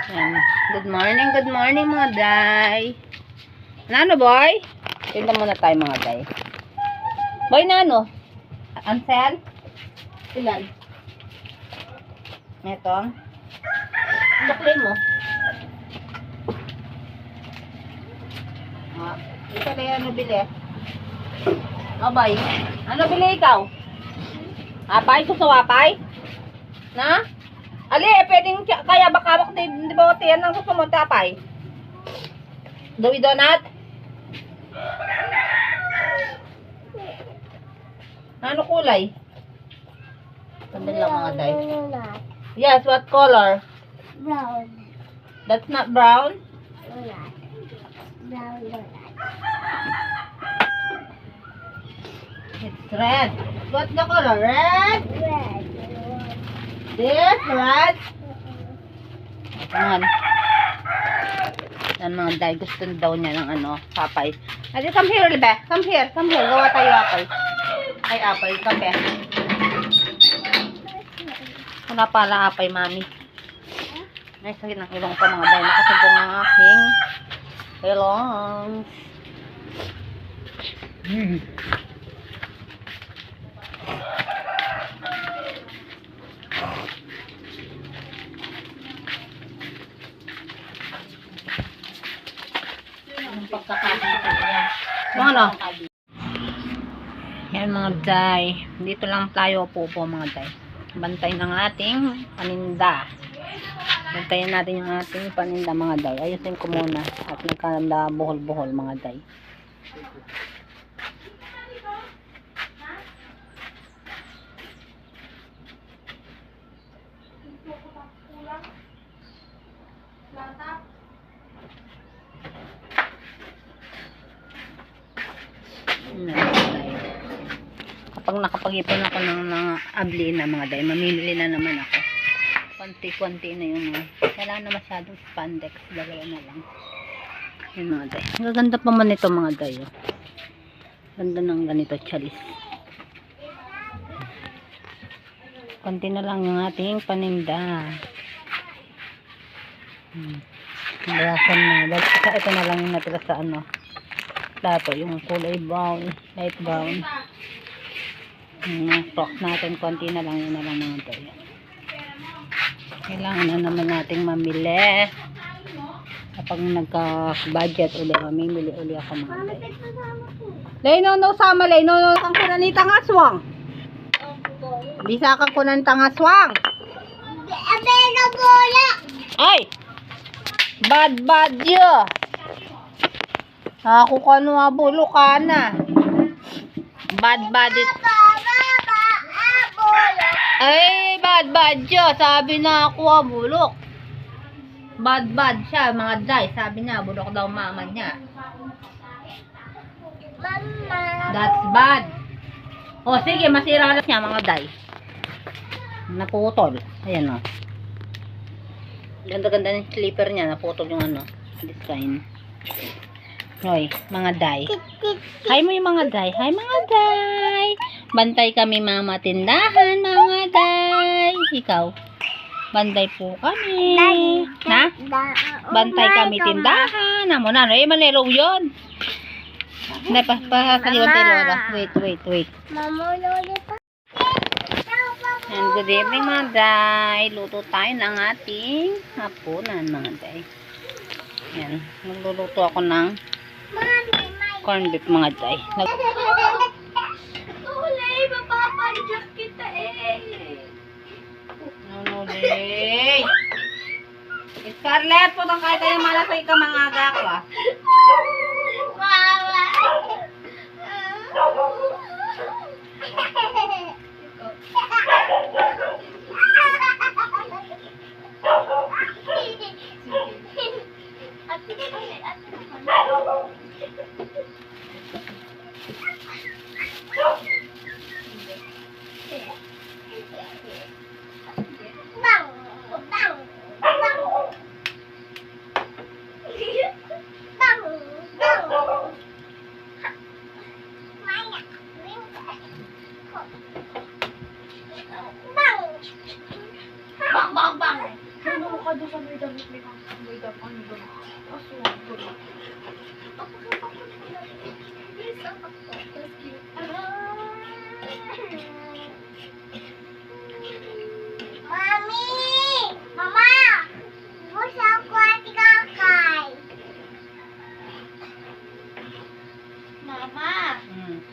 Yan. Good morning mga day. Ano boy? Tinda muna tayo mga day. Boy na ano? Ansel? Ilan? Ito. Bakli mo. Ito na ano bili? O boy, ano bili ikaw? Apay? Gusto apay? Na? Ali, pwedeng kaya bakawak di ba yan ang gusto mo tapay? Doy donut? Ano kulay? Sabi lang mga day. Yes, what color? Brown. That's not brown? Donut. Brown donut. It's red. What's the color? Red? Red. This red? Ayan. Yan mga day. Gusto daw niya ng ano, papay. Adi, come here, Libe. Come here. Come here. Gawa tayo apay. Ay, apay. Come here. Wala pala apay, mami. Ay, sakit ng ilong ko mga day. Nakasabong ang aking ilong. Yung ano? Yan mga day. Dito lang tayo po mga day. Bantay ng ating paninda. Bantayan natin yung ating paninda mga day. Ayusin ko muna. At nagkanda buhol-buhol mga day. Kapag nakapag-ipon ako ng abli na mga day, mamimili na naman ako. Konti-konti na yung wala na masyadong spandex, dalawa na lang yung mga day. Gaganda pa man ito mga day, oh. Ganda ng ganito chalis. Konti na lang yung ating paninda. Balasan na. Basta ito na lang yung natira sa ano plato, yung kulay brown, light brown. Yung stocks natin, konti na lang, yun na lang mga tayo. Kailangan na naman nating mamili. Kapag nagka-budget ulit, mamimili ulit ako mga tayo. Lay no sama, lay no kang kunanitang aswang. Bisa kang kunanitang aswang. Abeno bola. Ay! Bad yo. Ako kanu abulo ka na. Bad it. Ay, bad siya. Sabi na ako bulok. Bad siya, mga day. Sabi niya, bulok daw mama niya. Mama. That's bad. O, sige, masira na siya, mga day. Naputol. Ayan o. Ganda-ganda ng slipper niya. Naputol yung ano, design. Hoy, mga day. Hi mo yung mga day. Hi mga day. Bantay kami mga tindahan, mga day. Ikaw. Bantay po kami. Na? Bantay kami tindahan. Amo na, eh manero 'yon. Na pa kaliwan tayo Lola. Wait. Mama lolo pa. And good evening mga day. Luto tayo ng ating hapunan mga day. Yan, magluluto ako ng corn beef mga day. Ulay, mapapadyak kita eh. Nunuli. Scarlett, putang kahit tayo malasay ka mga aga ko ah. Mama. Bang. ka doon sa may damit may ano doon. Aswang doon. Please, apak ko. That's cute. Mami! Mama! Gusto ko at kakay. Mama!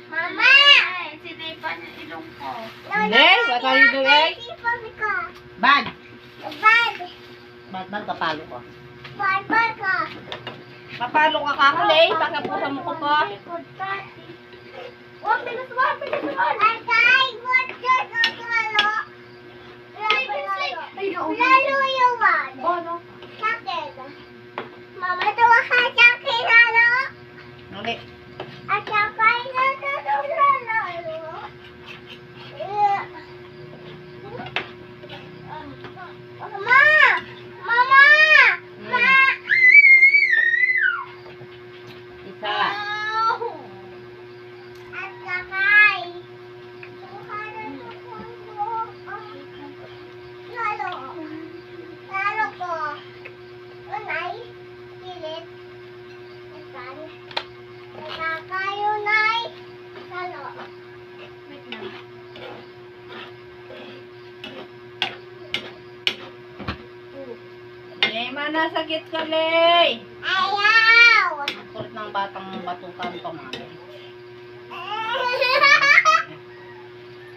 Mama! Ay, sinipan yung ilong ko. Hindi, what are you doing? Sinipan ko. Bag. Bag. Bag kapalo ko. Bag ka. Kapalo ka kakulay, pagkapusan mo ko po. Wag, bilis mo, bilis mo. Ay, kay, wag dyan ang lalo. Lalo yung wag. Ano? Sakit. Mama, tuwa ka sakit, lalo. Ulit. At sakay na lalo. Mama! Mama! Ma! Isa. At sakay. Tuwa na sa pundo. Lalo. Lalo ko. Unay. Pilit. Isan. Sakay unay. Lalo. Wait lang. Lema na sakit ka, Lay. Ayaw! Kulit ng batang batukan to, mga.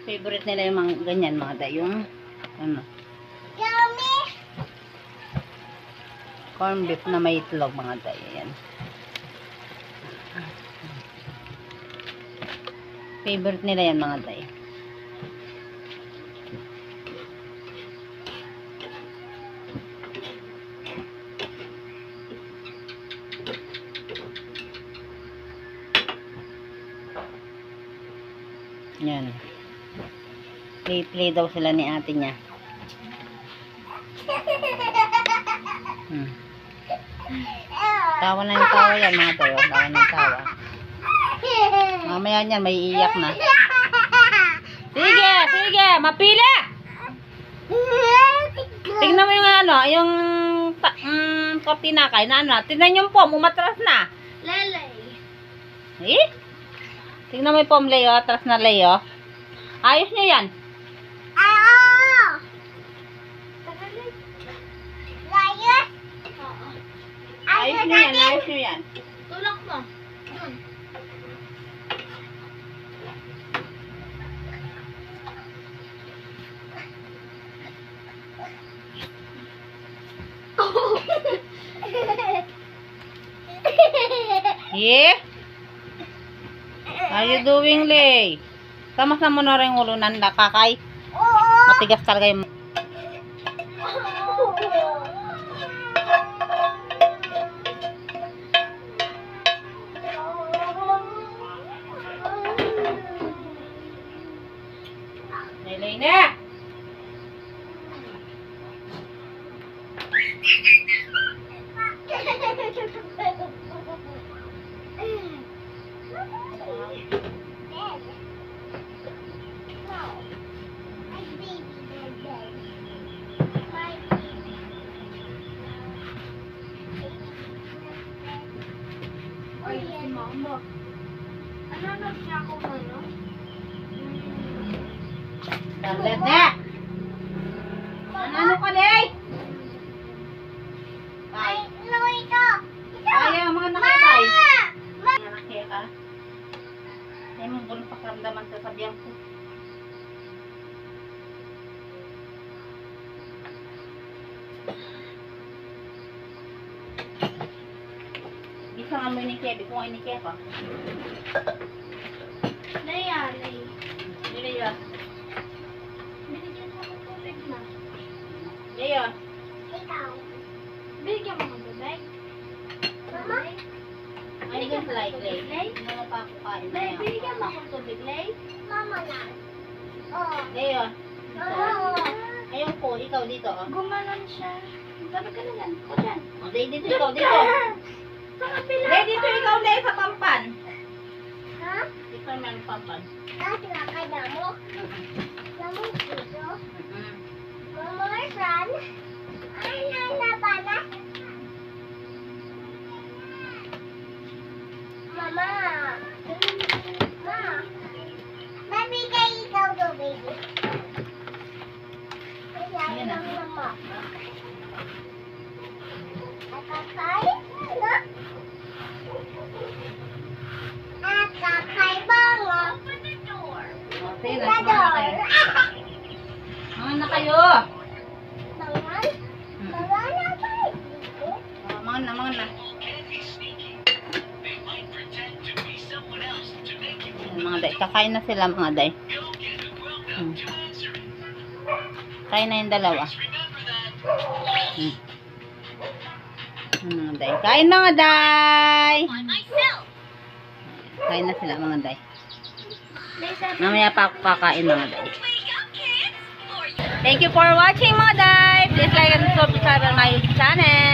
Favorite nila yung mga ganyan, mga day. Yung, ano, Yummy! corn beef na may itlog, mga day. Ayan. Favorite nila yan, mga day. Yan. Play daw sila ni ate niya. Tawa na yung tawa yan, mga tayo. Tawa na yung tawa. Mamaya niyan, may iiyak na. Sige, sige, mapili! Tingnan mo yung ano, yung tinakay na ano. Tingnan yung pom, umatras na. Lelay. Eh? Tingnan mo yung pom, Leo. Atras na, Leo. Ayos niya yan. Ayaw! Layas? Ayos niya yan, ayos niya yan. Tulak mo. Dun. Eh? Are you doing, Lay? Tamas na mo na rin ulo ng lakakay. Oo! Matigas talaga yung... Lay na! Ay, si Mama. Ano siya ako ano? Tablet na! Ano ka, Lay? Ay, ano ito? Ito! Ayaw, mga nakitay. Ma! Nanakya ka. Ay, mong bulong pakiramdaman sa sabihan ko. Bisa nga mo ni Kevin kung ay ni Keva. Naya, Nay. Leo. Binigyan mo ng tubig na. Leo. Ikaw. Binigyan mo ng tubig? Mama? I don't like Lay. Lay? Hindi mo pa ako kain na Lay, yan. binigyan mo akong tubig, Lay? Mama lang. Oo. Leo. Oo. Ayun po, ikaw dito. Oh. Gumanon siya. Sabi ka na yan. Ako dyan. Oh, Lay, dito ikaw dito. Sa kapila. Lay, dito ikaw, Lay, sa pampan. Ha? Ikaw man pampan. Dati na kay Damo. Damo dito. Mhm. Mama, Ran. Ano na ba na? Mama. Ma. Nabigay ikaw do, baby. Yan na. Mama. Nakakain na. Nakakain ba nga? Okay, Sa door. Mga na kayo. Bangan? Bangan na ba? Mga na. Mga day, kakain na sila mga day. Kain na yung dalawa. Mga day. Kain na mga day. Kain na sila mga day. Mamaya pa ako kakain mga day. Thank you for watching mga day. Please like and subscribe on my YouTube channel.